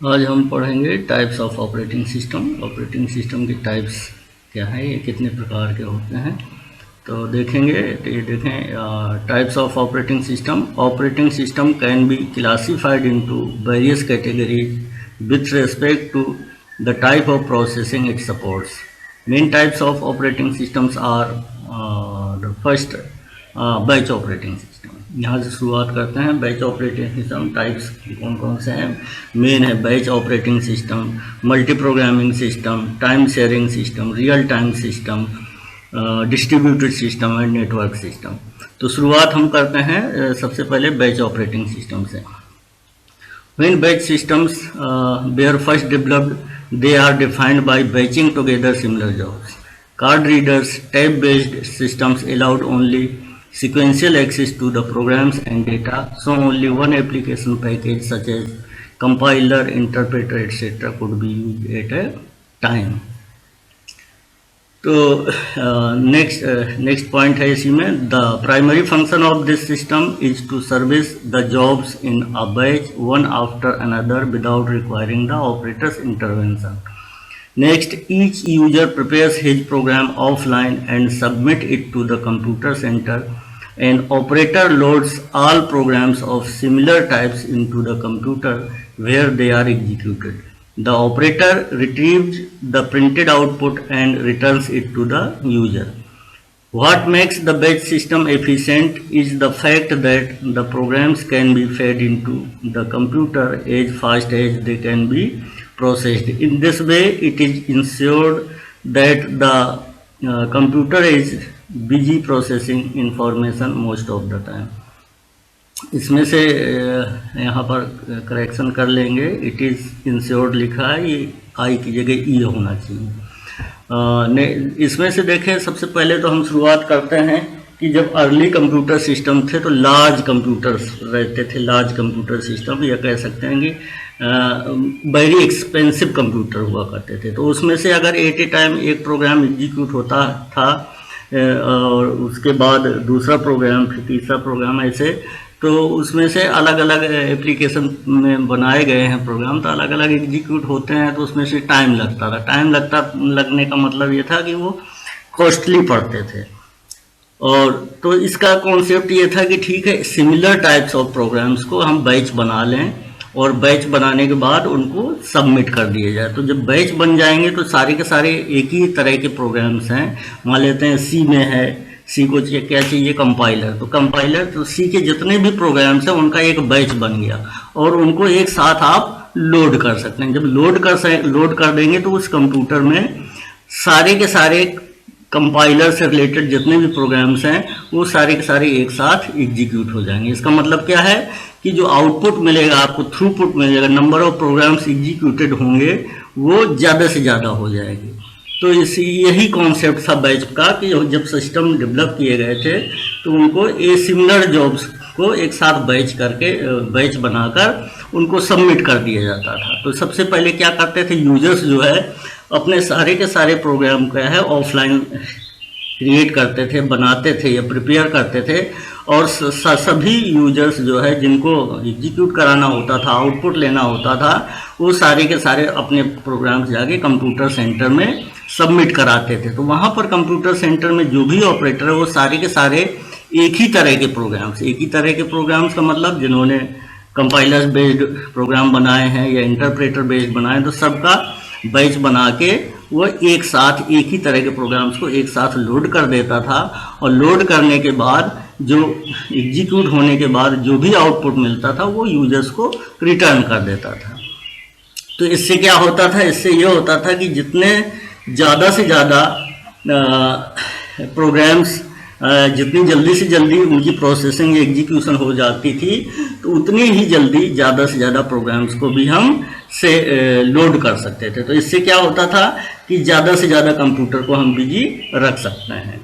आज हम पढ़ेंगे types of operating system. Operating system के टाइप्स क्या है, ये कितने प्रकार के होते हैं तो देखेंगे। तो ये देखें, types of operating system. Operating system can be classified into various categories with respect to the type of processing it supports. Main types of operating systems are the first batch operating system. यहाँ से शुरुआत करते हैं। Batch operating system types कौन कौन से हैं? Main है batch operating system, multi programming system, time sharing system, real time system, distributed system and network system. तो शुरुआत हम करते हैं सबसे पहले बैच ऑपरेटिंग सिस्टम से। When batch systems were first developed, they are defined by batching together similar jobs. Card readers, tab-based systems allowed only sequential access to the programs and data, so only one application package such as compiler, interpreter, etc. could be used at a time. तो next point है इसी में, the primary function of this system is to service the jobs in a batch one after another without requiring the operator's intervention. Next, each user prepares his program offline and submit it to the computer centre and operator loads all programs of similar types into the computer where they are executed. The operator retrieves the printed output and returns it to the user. What makes the batch system efficient is the fact that the programs can be fed into the computer as fast as they can be processed. In this way, it is ensured that the computer is busy processing information most of the time. इसमें से यहाँ पर correction कर लेंगे, it is insured लिखा है, ये आई की जगह ई होना चाहिए। इसमें से देखें, सबसे पहले तो हम शुरुआत करते हैं कि जब अर्ली कंप्यूटर सिस्टम थे तो लार्ज कंप्यूटर्स रहते थे। लार्ज कंप्यूटर सिस्टम या कह सकते हैं कि वेरी एक्सपेंसिव कंप्यूटर हुआ करते थे। तो उसमें से अगर एट ए टाइम एक प्रोग्राम एग्जीक्यूट होता था और उसके बाद दूसरा प्रोग्राम, फिर तीसरा प्रोग्राम, ऐसे तो उसमें से अलग अलग एप्लीकेशन में बनाए गए हैं प्रोग्राम, तो अलग अलग एग्जीक्यूट होते हैं, तो उसमें से टाइम लगता था। लगने का मतलब ये था कि वो कॉस्टली पड़ते थे। और तो इसका कॉन्सेप्ट ये था कि ठीक है, सिमिलर टाइप्स ऑफ प्रोग्राम्स को हम बैच बना लें और बैच बनाने के बाद उनको सबमिट कर दिए जाए। तो जब बैच बन जाएंगे तो सारे के सारे एक ही तरह के प्रोग्राम्स हैं। मान लेते हैं सी में है, सी को क्या चाहिए, कंपाइलर, तो कंपाइलर, तो सी के जितने भी प्रोग्राम्स हैं उनका एक बैच बन गया और उनको एक साथ आप लोड कर सकते हैं। जब लोड कर देंगे तो उस कंप्यूटर में सारे के सारे कंपाइलर से रिलेटेड जितने भी प्रोग्राम्स हैं वो सारे के सारे एक साथ एग्जीक्यूट हो जाएंगे। इसका मतलब क्या है कि जो आउटपुट मिलेगा आपको, थ्रूपुट मिलेगा, नंबर ऑफ प्रोग्राम्स एग्जीक्यूटेड होंगे वो ज़्यादा से ज़्यादा हो जाएगी। तो इसी यही कॉन्सेप्ट था बैच का कि जब सिस्टम डेवलप किए गए थे तो उनको ए सिमिलर जॉब्स को एक साथ बैच बनाकर उनको सबमिट कर दिया जाता था। तो सबसे पहले क्या करते थे, यूजर्स जो है अपने सारे के सारे प्रोग्राम क्या है ऑफलाइन क्रिएट करते थे, बनाते थे या प्रिपेयर करते थे, और सभी यूजर्स जो है जिनको एग्जीक्यूट कराना होता था, आउटपुट लेना होता था, वो सारे के सारे अपने प्रोग्राम्स जाके कंप्यूटर सेंटर में सबमिट कराते थे। तो वहाँ पर कंप्यूटर सेंटर में जो भी ऑपरेटर है वो सारे के सारे एक ही तरह के प्रोग्राम्स का मतलब जिन्होंने कंपाइलर्स बेस्ड प्रोग्राम बनाए हैं या इंटरप्रेटर बेस्ड बनाए, तो सबका बैच बना के वो एक साथ एक ही तरह के प्रोग्राम्स को एक साथ लोड कर देता था। और लोड करने के बाद जो एग्जीक्यूट होने के बाद जो भी आउटपुट मिलता था वो यूजर्स को रिटर्न कर देता था। तो इससे क्या होता था, इससे ये होता था कि जितने ज़्यादा से ज़्यादा प्रोग्राम्स जितनी जल्दी से जल्दी उनकी प्रोसेसिंग एग्जीक्यूशन हो जाती थी, तो उतनी ही जल्दी ज़्यादा से ज़्यादा प्रोग्राम्स को भी हम से लोड कर सकते थे। तो इससे क्या होता था कि ज़्यादा से ज़्यादा कंप्यूटर को हम बिजी रख सकते हैं।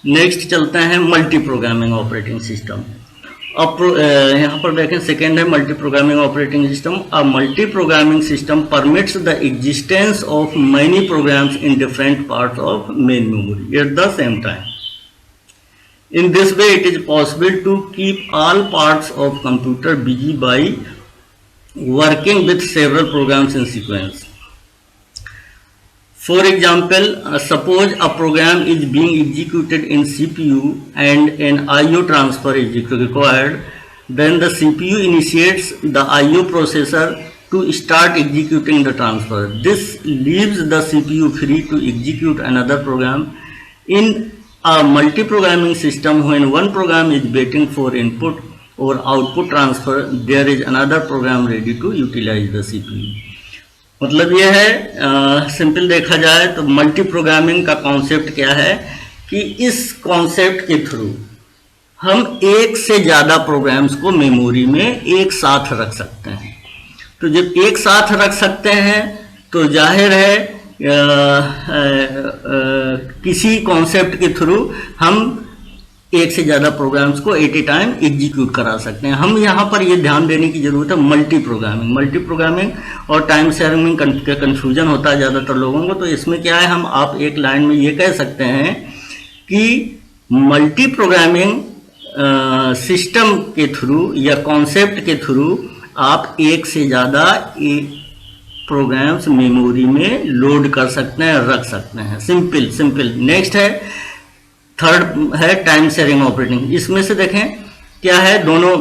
नेक्स्ट चलते हैं मल्टी प्रोग्रामिंग ऑपरेटिंग सिस्टम। अब यहाँ पर देखें, सेकेंड है multi programming operating system. A multi programming system permits the existence of many programs in different parts of main memory at the same time. In this way, it is possible to keep all parts of computer busy by working with several programs in sequence. For example, suppose a program is being executed in CPU and an IO transfer is required, then the CPU initiates the IO processor to start executing the transfer. This leaves the CPU free to execute another program. In a multi-programming system, when one program is waiting for input or output transfer, there is another program ready to utilize the CPU. मतलब ये है, simple देखा जाए तो multi programming का concept क्या है कि इस कॉन्सेप्ट के थ्रू हम एक से ज़्यादा प्रोग्राम्स को मेमोरी में एक साथ रख सकते हैं। तो जब एक साथ रख सकते हैं तो जाहिर है किसी कॉन्सेप्ट के थ्रू हम एक से ज़्यादा प्रोग्राम्स को एट ए टाइम एग्जीक्यूट करा सकते हैं। हम यहाँ पर ये ध्यान देने की ज़रूरत है मल्टी प्रोग्रामिंग और टाइम शेयरिंग का कन्फ्यूजन होता है ज़्यादातर लोगों को। तो इसमें क्या है, हम आप एक लाइन में ये कह सकते हैं कि मल्टी प्रोग्रामिंग सिस्टम के थ्रू या कॉन्सेप्ट के थ्रू आप एक से ज़्यादा प्रोग्राम्स मेमोरी में लोड कर सकते हैं, रख सकते हैं। सिंपल। नेक्स्ट है, थर्ड है टाइम शेयरिंग ऑपरेटिंग। इसमें से देखें क्या है, दोनों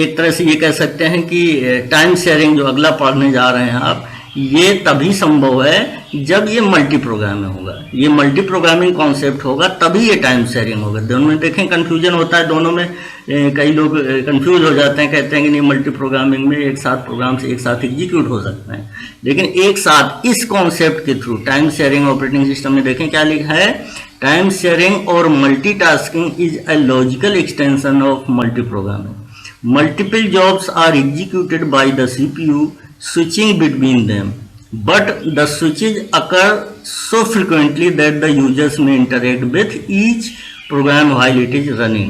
एक तरह से ये कह सकते हैं कि टाइम शेयरिंग जो अगला पढ़ने जा रहे हैं आप, ये तभी संभव है जब ये मल्टी प्रोग्रामिंग होगा, ये मल्टी प्रोग्रामिंग कॉन्सेप्ट होगा, तभी ये टाइम शेयरिंग होगा। दोनों में देखें कन्फ्यूजन होता है, दोनों में कई लोग कंफ्यूज हो जाते हैं, कहते हैं कि नहीं मल्टी प्रोग्रामिंग में एक साथ प्रोग्राम से एक साथ एग्जीक्यूट हो सकते हैं, लेकिन एक साथ इस कॉन्सेप्ट के through time sharing operating system में देखें क्या लिखा है, टाइम शेयरिंग और multitasking is a logical extension of multi programming. Multiple jobs are executed by the CPU switching between them, but the switches occur so frequently that the users may interact with each program while it is running.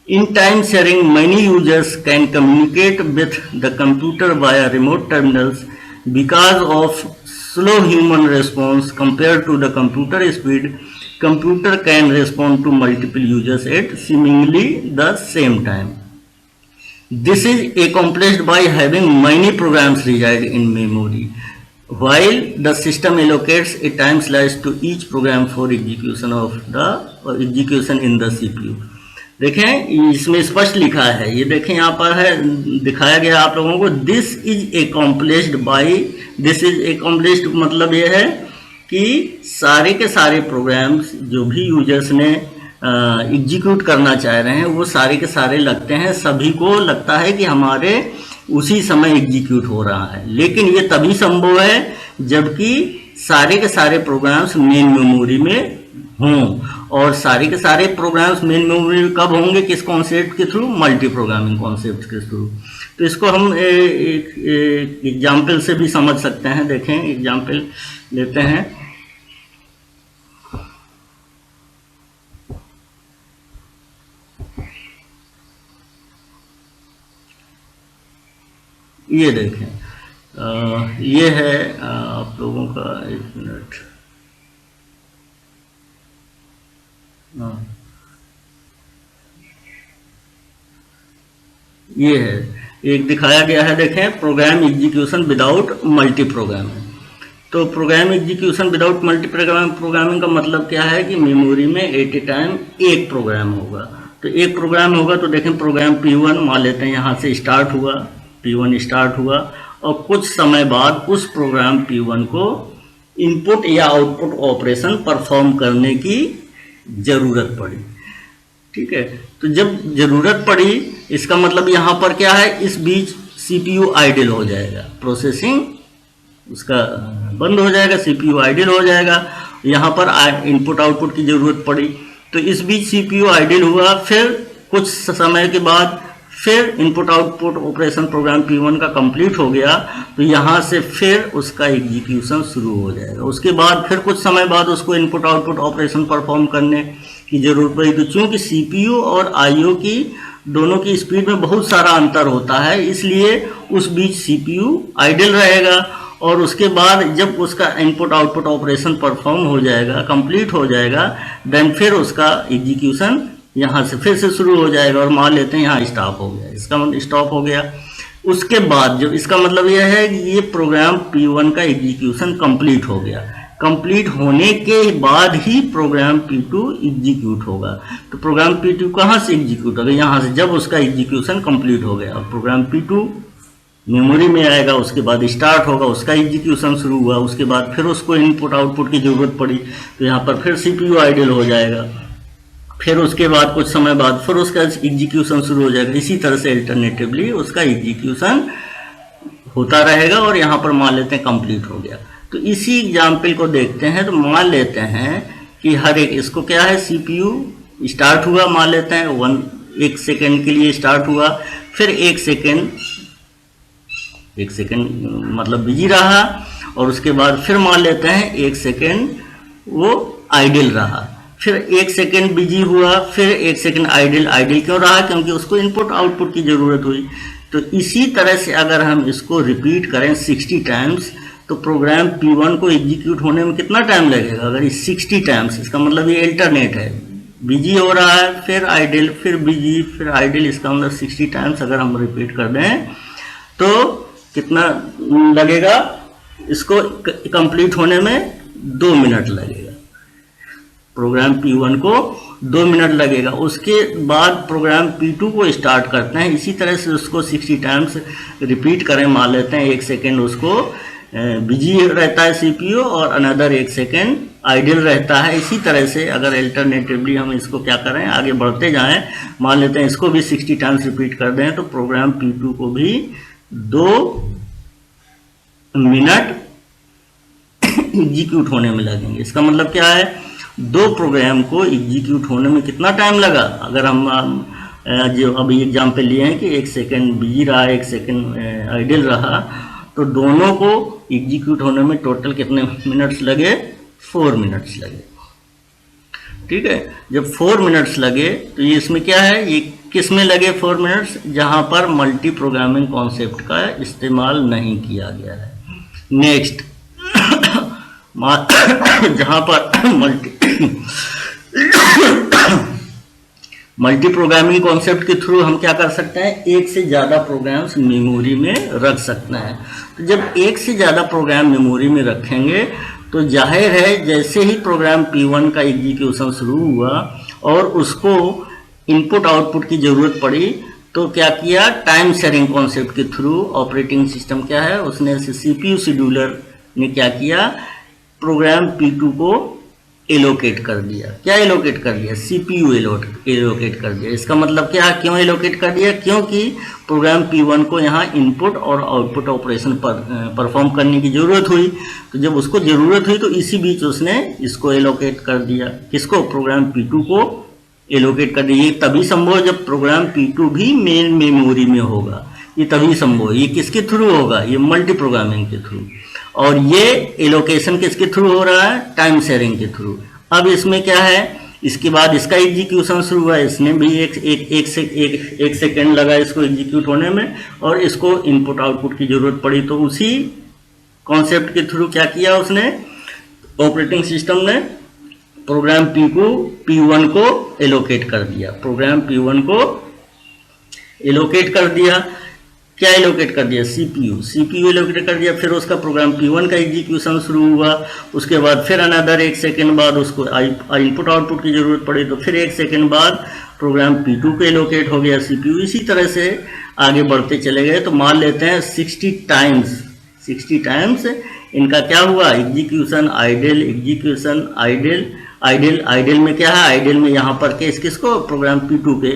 In time sharing, many users can communicate with the computer via remote terminals. Because of slow human response compared to the computer speed, computer can respond to multiple users at seemingly the same time. This is accomplished by having many programs reside in memory, while the system allocates a time slice to each program for execution in the CPU. देखें इसमें स्पष्ट लिखा है, ये देखें यहाँ पर है दिखाया गया आप लोगों को, दिस इज accomplished मतलब ये है कि सारे के सारे प्रोग्राम्स जो भी यूजर्स ने एग्जीक्यूट करना चाह रहे हैं वो सारे के सारे लगते हैं, सभी को लगता है कि हमारे उसी समय एग्जीक्यूट हो रहा है। लेकिन ये तभी संभव है जबकि सारे के सारे प्रोग्राम्स मेन मेमोरी में हों, और सारे के सारे प्रोग्राम्स मेन मेमोरी में कब होंगे, किस कॉन्सेप्ट के थ्रू, मल्टी प्रोग्रामिंग कॉन्सेप्ट के थ्रू। तो इसको हम एक एग्जाम्पल से भी समझ सकते हैं। देखें एग्जाम्पल लेते हैं, ये देखें ये है आप लोगों का, एक मिनट, ये है एक दिखाया गया है, देखें program execution without multiprogramming. तो program execution without multiprogramming का मतलब क्या है कि मेमोरी में एट ए टाइम एक प्रोग्राम होगा। तो एक प्रोग्राम होगा तो देखें प्रोग्राम P1 मान लेते हैं यहाँ से स्टार्ट हुआ, P1 स्टार्ट हुआ और कुछ समय बाद उस प्रोग्राम P1 को इनपुट या आउटपुट ऑपरेशन परफॉर्म करने की ज़रूरत पड़ी। ठीक है, तो जब ज़रूरत पड़ी इसका मतलब यहाँ पर क्या है, इस बीच CPU आइडल हो जाएगा, प्रोसेसिंग उसका बंद हो जाएगा, CPU आइडल हो जाएगा। यहाँ पर इनपुट आउटपुट की ज़रूरत पड़ी तो इस बीच CPU आइडल हुआ, फिर कुछ समय के बाद फिर input output operation programme P1 का कंप्लीट हो गया तो यहाँ से फिर उसका एग्जीक्यूशन शुरू हो जाएगा। उसके बाद फिर कुछ समय बाद उसको इनपुट आउटपुट ऑपरेशन परफॉर्म करने की ज़रूरत पड़ी। तो चूँकि CPU और IO की दोनों की स्पीड में बहुत सारा अंतर होता है, इसलिए उस बीच CPU आइडल रहेगा और उसके बाद जब उसका इनपुट आउटपुट ऑपरेशन परफॉर्म हो जाएगा, कंप्लीट हो जाएगा, देन फिर उसका एग्जीक्यूशन यहाँ से फिर से शुरू हो जाएगा और मान लेते हैं यहाँ स्टॉप हो गया, इसका मतलब स्टॉप हो गया। उसके बाद जब इसका मतलब यह है कि ये प्रोग्राम P1 का एग्जीक्यूशन कंप्लीट हो गया, कंप्लीट होने के बाद ही प्रोग्राम P2 एग्जीक्यूट होगा। तो प्रोग्राम P2 कहाँ से एग्जीक्यूट होगा? यहाँ से, जब उसका एग्जीक्यूशन कंप्लीट हो गया। और प्रोग्राम P2 मेमोरी में आएगा, उसके बाद स्टार्ट होगा, उसका एग्जीक्यूशन शुरू हुआ, उसके बाद फिर उसको इनपुट आउटपुट की ज़रूरत पड़ी तो यहाँ पर फिर CPU आइडल हो जाएगा, फिर उसके बाद कुछ समय बाद फिर उसका एग्जीक्यूशन शुरू हो जाएगा। इसी तरह से अल्टरनेटिवली उसका एग्जीक्यूशन होता रहेगा और यहाँ पर मान लेते हैं कंप्लीट हो गया। तो इसी एग्जाम्पल को देखते हैं। तो मान लेते हैं कि हर एक, इसको क्या है, CPU स्टार्ट हुआ, मान लेते हैं 1 सेकेंड के लिए स्टार्ट हुआ, फिर 1 सेकेंड मतलब बिजी रहा, और उसके बाद फिर मान लेते हैं 1 सेकेंड वो आइडल रहा, फिर 1 सेकेंड बिजी हुआ, फिर 1 सेकेंड आइडल। आइडल क्यों रहा? क्योंकि उसको इनपुट आउटपुट की ज़रूरत हुई। तो इसी तरह से अगर हम इसको रिपीट करें 60 टाइम्स तो प्रोग्राम P1 को एग्जीक्यूट होने में कितना टाइम लगेगा? अगर ये 60 टाइम्स, इसका मतलब ये अल्टरनेट है, बिजी हो रहा है, फिर आइडल, फिर बिजी, फिर आइडल, इसका मतलब 60 टाइम्स अगर हम रिपीट कर दें तो कितना लगेगा? इसको कंप्लीट होने में 2 मिनट लगेगा। प्रोग्राम P1 को 2 मिनट लगेगा। उसके बाद प्रोग्राम P2 को स्टार्ट करते हैं, इसी तरह से उसको 60 टाइम्स रिपीट करें, मान लेते हैं 1 सेकेंड उसको बिजी रहता है CPU और अनदर 1 सेकेंड आइडल रहता है। इसी तरह से अगर अल्टरनेटिवली हम इसको क्या करें, आगे बढ़ते जाएं, मान लेते हैं इसको भी 60 टाइम्स रिपीट कर दें तो प्रोग्राम P2 को भी 2 मिनट एग्जीक्यूट होने में लगेंगे। इसका मतलब क्या है, 2 प्रोग्राम को एग्जीक्यूट होने में कितना टाइम लगा? अगर हम जो अभी एग्जाम्पल लिए हैं कि 1 सेकेंड बिजी रहा, 1 सेकेंड आइडल रहा, तो दोनों को एग्जीक्यूट होने में टोटल कितने मिनट्स लगे? 4 मिनट्स लगे। ठीक है, जब 4 मिनट्स लगे तो ये इसमें क्या है, ये किस में लगे 4 मिनट्स? जहां पर मल्टी प्रोग्रामिंग कॉन्सेप्ट का इस्तेमाल नहीं किया गया है। नेक्स्ट जहां पर मल्टी प्रोग्रामिंग कॉन्सेप्ट के थ्रू हम क्या कर सकते हैं, एक से ज़्यादा प्रोग्राम्स मेमोरी में रख सकते हैं। तो जब एक से ज़्यादा प्रोग्राम मेमोरी में रखेंगे तो जाहिर है जैसे ही प्रोग्राम P1 का एग्जीक्यूशन शुरू हुआ और उसको इनपुट आउटपुट की ज़रूरत पड़ी तो क्या किया, टाइम शेयरिंग कॉन्सेप्ट के थ्रू ऑपरेटिंग सिस्टम क्या है, उसने CPU शेड्यूलर ने क्या किया, प्रोग्राम P2 को एलोकेट कर दिया। क्या एलोकेट कर दिया? CPU एलोकेट कर दिया। इसका मतलब क्या है, क्यों एलोकेट कर दिया? क्योंकि प्रोग्राम P1 को यहाँ इनपुट और आउटपुट ऑपरेशन परफॉर्म करने की ज़रूरत हुई। तो जब उसको ज़रूरत हुई तो इसी बीच उसने इसको एलोकेट कर दिया। किसको? प्रोग्राम P2 को एलोकेट कर दिया। ये तभी संभव है जब प्रोग्राम P2 भी मेन मेमोरी में होगा, ये तभी संभव है। ये किसके थ्रू होगा? ये मल्टी प्रोग्रामिंग के थ्रू। और ये एलोकेशन किसके थ्रू हो रहा है? टाइम शेयरिंग के थ्रू। अब इसमें क्या है, इसके बाद इसका एग्जीक्यूशन शुरू हुआ, इसने भी एक सेकेंड लगा इसको एग्जीक्यूट होने में और इसको इनपुट आउटपुट की जरूरत पड़ी। तो उसी कॉन्सेप्ट के थ्रू क्या किया उसने, ऑपरेटिंग सिस्टम ने प्रोग्राम P1 को एलोकेट कर दिया। प्रोग्राम P1 को एलोकेट कर दिया। क्या एलोकेट कर दिया? CPU एलोकेट कर दिया। फिर उसका प्रोग्राम P1 का एग्जीक्यूशन शुरू हुआ। उसके बाद फिर अनदर 1 सेकेंड बाद उसको इनपुट आउटपुट की जरूरत पड़ी तो फिर 1 सेकेंड बाद प्रोग्राम P2 को एलोकेट हो गया CPU। इसी तरह से आगे बढ़ते चले गए। तो मान लेते हैं 60 टाइम्स इनका क्या हुआ, एग्जीक्यूशन आइडल, एग्जीक्यूशन आइडल में क्या है, आइडल में यहाँ पर किसको, प्रोग्राम P2 के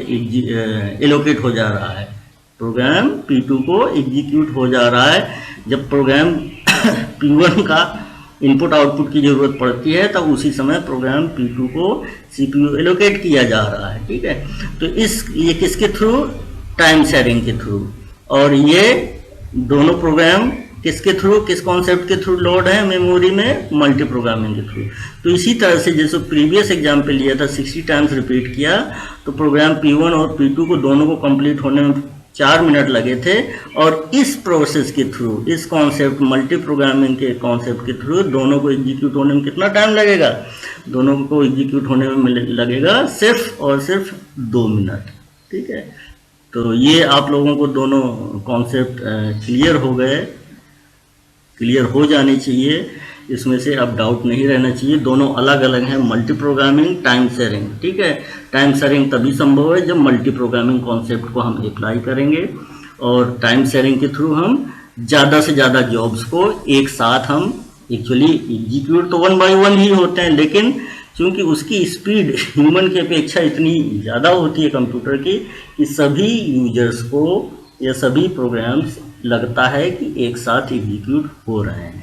एलोकेट हो जा रहा है। प्रोग्राम P2 को एग्जीक्यूट हो जा रहा है। जब प्रोग्राम P1 का इनपुट आउटपुट की जरूरत पड़ती है तब उसी समय प्रोग्राम P2 को CPU एलोकेट किया जा रहा है। ठीक है, तो ये किसके थ्रू, टाइम शेयरिंग के थ्रू। और ये दोनों प्रोग्राम किसके थ्रू, किस कॉन्सेप्ट के थ्रू लोड है मेमोरी में, मल्टी प्रोग्रामिंग के थ्रू। तो इसी तरह से जैसे प्रीवियस एग्जाम्पल लिया था 60 टाइम्स रिपीट किया तो प्रोग्राम P1 और P2 को दोनों को कंप्लीट होने में 4 मिनट लगे थे। और इस प्रोसेस के थ्रू, इस कॉन्सेप्ट मल्टी प्रोग्रामिंग के कॉन्सेप्ट के थ्रू दोनों को एग्जीक्यूट होने में कितना टाइम लगेगा? दोनों को एग्जीक्यूट होने में लगेगा सिर्फ और सिर्फ 2 मिनट। ठीक है, तो ये आप लोगों को दोनों कॉन्सेप्ट क्लियर हो गए, क्लियर हो जानी चाहिए, इसमें से अब डाउट नहीं रहना चाहिए। दोनों अलग अलग हैं, मल्टी प्रोग्रामिंग, टाइम शेयरिंग। ठीक है, टाइम शेयरिंग तभी संभव है जब मल्टी प्रोग्रामिंग कॉन्सेप्ट को हम अप्लाई करेंगे, और टाइम शेयरिंग के थ्रू हम ज़्यादा से ज़्यादा जॉब्स को एक साथ हम एक्चुअली एग्जीक्यूट तो 1 बाय 1 ही होते हैं, लेकिन क्योंकि उसकी स्पीड ह्यूमन की अपेक्षा इतनी ज़्यादा होती है कंप्यूटर की कि सभी यूजर्स को या सभी प्रोग्राम्स लगता है कि एक साथ एग्जीक्यूट हो रहे हैं।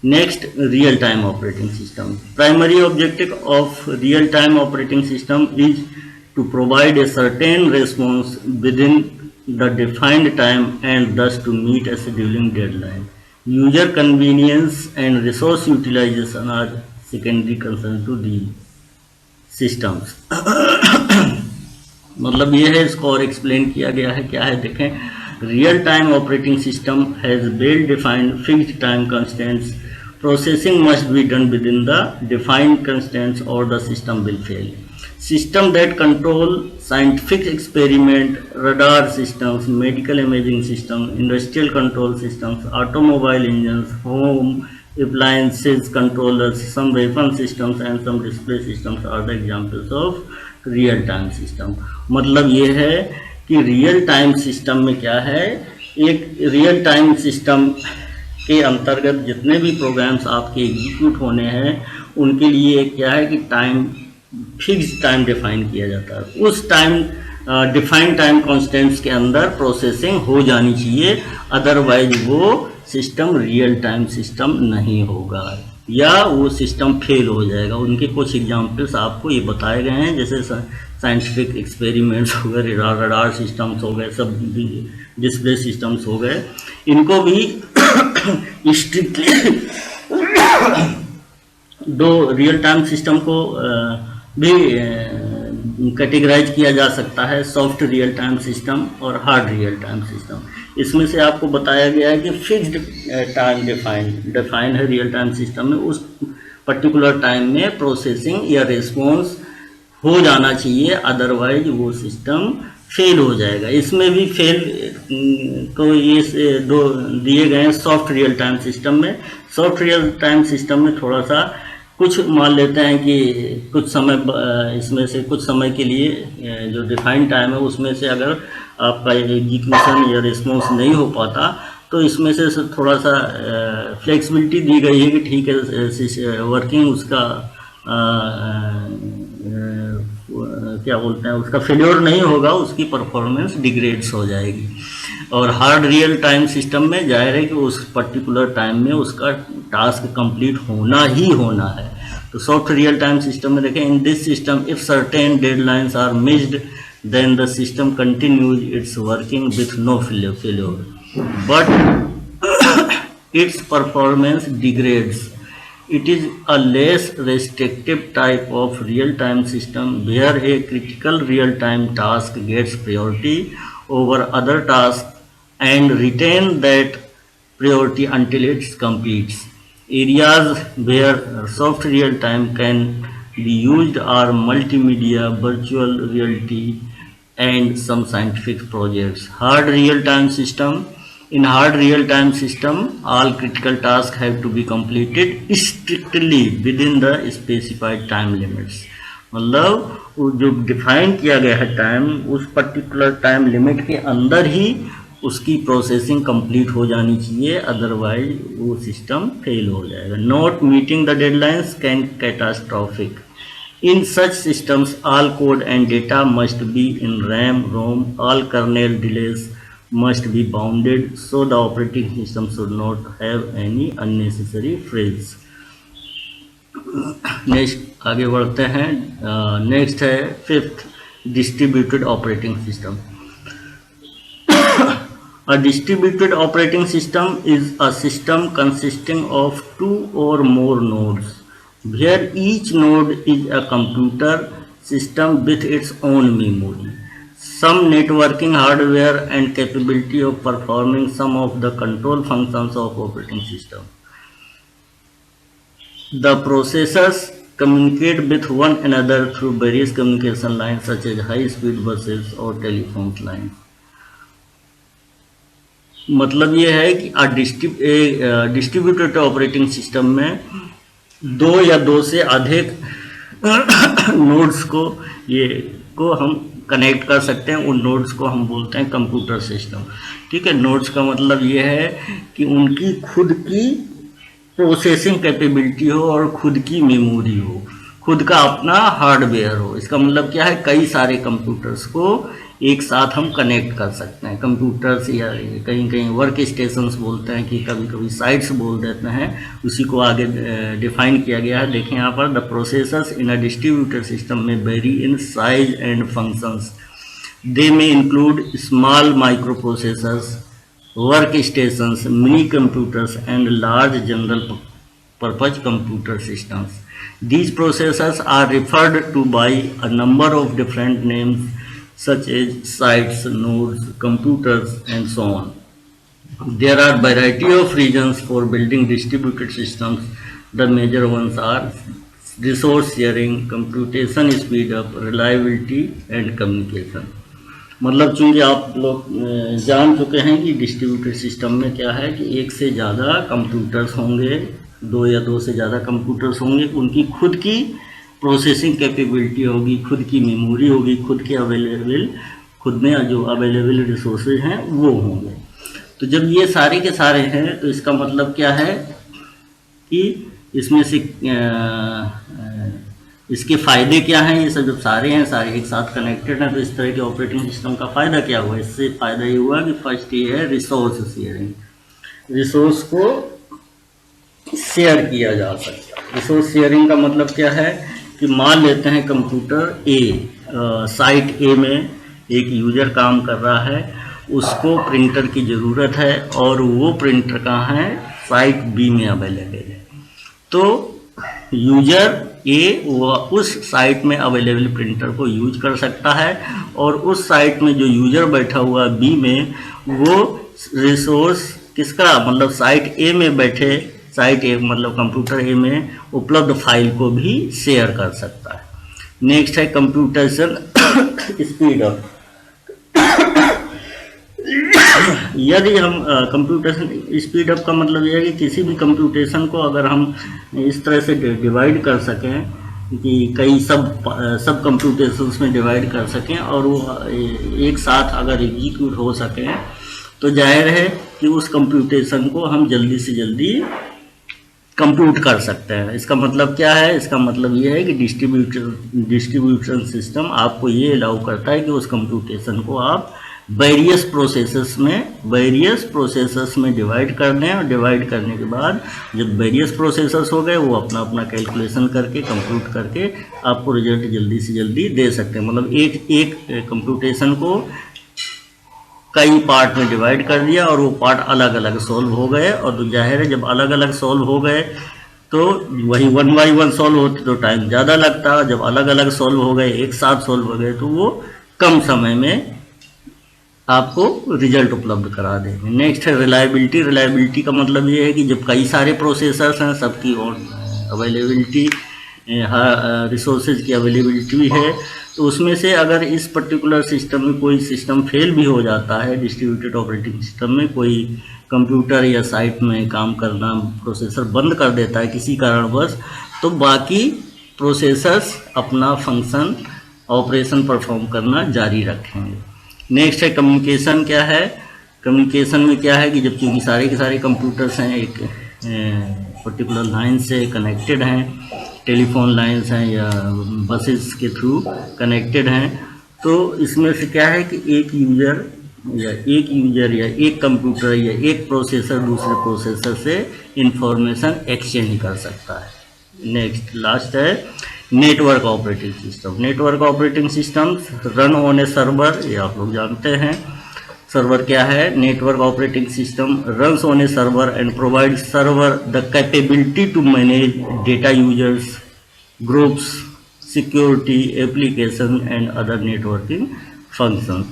Next, real time operating system. Primary objective of real time operating system is to provide a certain response within the defined time and thus to meet a scheduling deadline. User convenience and resource utilization are secondary concerns to the systems. मतलब ये है, इसको और explain किया गया है। क्या है देखें, real time operating system has well defined fixed time constants, processing must be done within the defined constants और the system will fail. System that control scientific experiment, radar systems, medical imaging systems, industrial control systems, automobile engines, home appliances controllers, some weapon systems and some display systems are the examples of real time system. मतलब ये है कि real time system में क्या है, एक real time system के अंतर्गत जितने भी प्रोग्राम्स आपके एग्जीक्यूट होने हैं उनके लिए क्या है कि टाइम, फिक्स टाइम डिफाइन किया जाता है। उस टाइम डिफाइंड टाइम कॉन्स्टेंट्स के अंदर प्रोसेसिंग हो जानी चाहिए, अदरवाइज वो सिस्टम रियल टाइम सिस्टम नहीं होगा या वो सिस्टम फेल हो जाएगा। उनके कुछ एग्जांपल्स आपको ये बताए गए हैं, जैसे साइंटिफिक एक्सपेरिमेंट्स हो गए, रडार सिस्टम्स हो गए, सब डिस्प्ले सिस्टम्स हो गए। इनको भी स्ट्रिक्टली दो रियल टाइम सिस्टम को भी कैटेगराइज किया जा सकता है, सॉफ्ट रियल टाइम सिस्टम और हार्ड रियल टाइम सिस्टम। इसमें से आपको बताया गया है कि फिक्स्ड टाइम डिफाइन है रियल टाइम सिस्टम में, उस पर्टिकुलर टाइम में प्रोसेसिंग या रिस्पॉन्स हो जाना चाहिए, अदरवाइज वो सिस्टम फेल हो जाएगा। इसमें भी फेल तो ये दो दिए गए हैं सॉफ्ट रियल टाइम सिस्टम में। सॉफ्ट रियल टाइम सिस्टम में थोड़ा सा कुछ मान लेते हैं कि कुछ समय, इसमें से कुछ समय के लिए जो डिफाइंड टाइम है उसमें से अगर आपका एग्जीक्यूशन या रिस्पॉन्स नहीं हो पाता तो इसमें से थोड़ा सा फ्लेक्सिबिलिटी दी गई है कि ठीक है वर्किंग उसका क्या बोलते हैं, उसका फेल्योर नहीं होगा, उसकी परफॉर्मेंस डिग्रेड्स हो जाएगी। और हार्ड रियल टाइम सिस्टम में जाहिर है कि उस पर्टिकुलर टाइम में उसका टास्क कंप्लीट होना ही होना है। तो सॉफ्ट रियल टाइम सिस्टम में देखें, in this system if certain deadlines are missed then the system continues its working with no failure but its performance degrades. It is a less restrictive type of real-time system where a critical real-time task gets priority over other tasks and retain that priority until it completes. Areas where soft real-time can be used are multimedia, virtual reality, and some scientific projects. Hard real-time system. In hard real-time system, all critical tasks have to be completed strictly within the specified time limits. मतलब जो define किया गया है time, उस particular time limit के अंदर ही उसकी processing complete हो जानी चाहिए, अदरवाइज वो सिस्टम फेल हो जाएगा। Not meeting the deadlines can catastrophic. In such systems, all code and data must be in RAM, ROM. All kernel delays must be bounded, so the operating system should not have any unnecessary frills. Next आगे बढ़ते हैं। Next है fifth, distributed operating system. A distributed operating system is a system consisting of two or more nodes, where each node is a computer system with its own memory. some networking hardware and capability of performing some of the control functions of operating system. The processors communicate with one another through various communication lines such as high speed buses or telephone lines. मतलब ये है कि distributed operating system में दो या दो से अधिक नोड्स को हम कनेक्ट कर सकते हैं। उन नोड्स को हम बोलते हैं कंप्यूटर सिस्टम। ठीक है, नोड्स का मतलब ये है कि उनकी खुद की प्रोसेसिंग कैपेबिलिटी हो और खुद की मेमोरी हो, खुद का अपना हार्डवेयर हो। इसका मतलब क्या है, कई सारे कंप्यूटर्स को एक साथ हम कनेक्ट कर सकते हैं। कंप्यूटर्स या कहीं कहीं वर्क स्टेशंस बोलते हैं, कि कभी कभी साइट्स बोल देते हैं, उसी को आगे डिफाइन किया गया है। देखें यहाँ पर, the processors in a distributed system में vary in size and functions. They may include small microprocessors, workstations, minicomputers and large general purpose computer systems. These processors are referred to by a number of different names such as sites, nodes, computers, and so on. There are variety of reasons for building distributed systems. The major ones are resource sharing, computation speed up, reliability, and communication. मतलब चूंकि आप लोग जान चुके हैं कि distributed system में क्या है कि एक से ज़्यादा कंप्यूटर्स होंगे, दो या दो से ज़्यादा कंप्यूटर्स होंगे, उनकी खुद की प्रोसेसिंग कैपेबिलिटी होगी, खुद की मेमोरी होगी, खुद में जो अवेलेबल रिसोर्सेज हैं वो होंगे। तो जब ये सारे के सारे हैं तो इसका मतलब क्या है कि इसमें से इसके फ़ायदे क्या हैं। ये सब जब सारे हैं, सारे एक साथ कनेक्टेड हैं, तो इस तरह के ऑपरेटिंग सिस्टम का फ़ायदा क्या हुआ? इससे फ़ायदा ये हुआ कि फर्स्ट ये है रिसोर्स शेयरिंग, रिसोर्स को शेयर किया जा सकता है। रिसोर्स शेयरिंग का मतलब क्या है कि मान लेते हैं कंप्यूटर ए, साइट ए में एक यूज़र काम कर रहा है, उसको प्रिंटर की ज़रूरत है और वो प्रिंटर कहाँ है, साइट बी में अवेलेबल है। तो यूज़र ए उस साइट में अवेलेबल प्रिंटर को यूज कर सकता है, और उस साइट में जो यूज़र बैठा हुआ बी में, वो रिसोर्स किसका, मतलब साइट ए में बैठे, साइट ए मतलब कंप्यूटर ए में उपलब्ध फाइल को भी शेयर कर सकता है। नेक्स्ट है कंप्यूटेशन स्पीड अप। यदि हम कंप्यूटेशन स्पीड अप का मतलब यह है कि किसी भी कंप्यूटेशन को अगर हम इस तरह से डिवाइड कर सकें कि कई सब कंप्यूटेशंस में डिवाइड कर सकें और वो एक साथ अगर एग्जीक्यूट हो सकें, तो जाहिर है कि उस कंप्यूटेशन को हम जल्दी से जल्दी कंप्यूट कर सकते हैं। इसका मतलब क्या है? इसका मतलब ये है कि डिस्ट्रीब्यूशन सिस्टम आपको ये अलाउ करता है कि उस कंप्यूटेशन को आप वेरियस प्रोसेसर्स में डिवाइड कर दें, और डिवाइड करने के बाद जब वेरियस प्रोसेसर्स हो गए, वो अपना अपना कैलकुलेशन करके, कंप्यूट करके आपको रिजल्ट जल्दी से जल्दी दे सकते हैं। मतलब एक कंप्यूटेशन को कई पार्ट में डिवाइड कर दिया और वो पार्ट अलग अलग सॉल्व हो गए, और तो जाहिर है जब अलग अलग सॉल्व हो गए तो वही 1 बाई 1 सॉल्व होते तो टाइम ज़्यादा लगता, जब अलग अलग सॉल्व हो गए, एक साथ सॉल्व हो गए, तो वो कम समय में आपको रिजल्ट उपलब्ध करा देंगे। नेक्स्ट है रिलायबिलिटी। रिलायबिलिटी का मतलब ये है कि जब कई सारे प्रोसेसर्स हैं, सबकी और अवेलेबिलिटी, रिसोर्सेज की अवेलेबिलिटी भी है, तो उसमें से अगर इस पर्टिकुलर सिस्टम में कोई सिस्टम फेल भी हो जाता है, डिस्ट्रीब्यूटेड ऑपरेटिंग सिस्टम में कोई कंप्यूटर या साइट में काम करना प्रोसेसर बंद कर देता है किसी कारणवश, तो बाकी प्रोसेसर्स अपना फंक्शन ऑपरेशन परफॉर्म करना जारी रखेंगे। नेक्स्ट है कम्युनिकेशन। क्या है कम्युनिकेशन में? क्या है कि जब चूँकि सारे के सारे कंप्यूटर्स हैं एक पर्टिकुलर लाइन से कनेक्टेड हैं, टेलीफोन लाइंस हैं या बसेस के थ्रू कनेक्टेड हैं, तो इसमें से क्या है कि एक यूज़र या एक कंप्यूटर या एक प्रोसेसर दूसरे प्रोसेसर से इंफॉर्मेशन एक्सचेंज कर सकता है। नेक्स्ट लास्ट है network operating system. Network operating system run on a server, ये आप लोग जानते हैं। सर्वर क्या है? Network operating system runs on a server and provide server the capability to manage data users groups, security, application and other networking functions.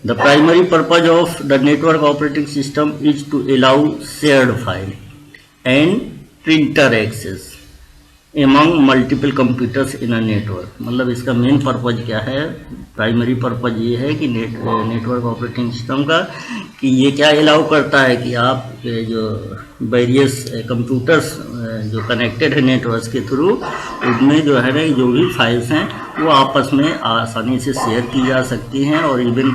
The primary purpose of the network operating system is to allow shared file and printer access among multiple computers in a network. मतलब इसका main purpose क्या है, primary purpose ये है कि network operating system का कि ये क्या अलाउ करता है कि आप जो वेरियस कंप्यूटर्स जो कनेक्टेड है नेटवर्क के थ्रू, उनमें जो है ना जो भी फाइल्स हैं वो आपस में आसानी से शेयर की जा सकती हैं. और इवन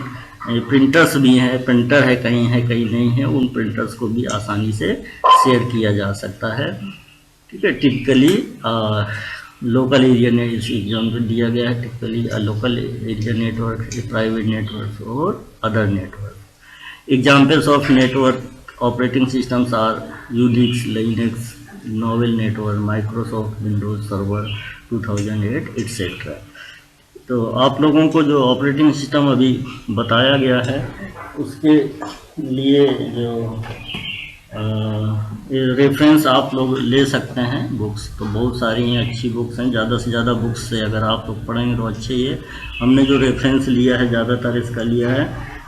प्रिंटर्स भी हैं, प्रिंटर है कहीं नहीं है, उन प्रिंटर्स को भी आसानी से शेयर किया जा सकता है. ठीक है. टिपिकली लोकल एरिया ने इस एग्जाम्पल दिया गया है. Typically local area network, private network और other network. Examples of network operating systems are Unix, Linux, Novell network, Microsoft Windows server 2008 etcetera. तो आप लोगों को जो ऑपरेटिंग सिस्टम अभी बताया गया है उसके लिए जो रेफरेंस आप लोग ले सकते हैं. बुक्स तो बहुत सारी हैं, अच्छी बुक्स हैं. ज़्यादा से ज़्यादा बुक्स से अगर आप लोग पढ़ेंगे तो अच्छे ही है. हमने जो रेफरेंस लिया है ज़्यादातर इसका लिया है,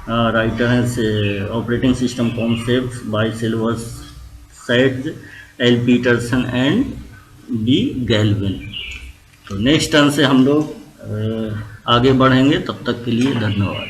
राइटर हैं से operating system concept by Silberschatz, L Peterson and B Galvin. तो नेक्स्ट टर्न से हम लोग आगे बढ़ेंगे. तब तक के लिए धन्यवाद.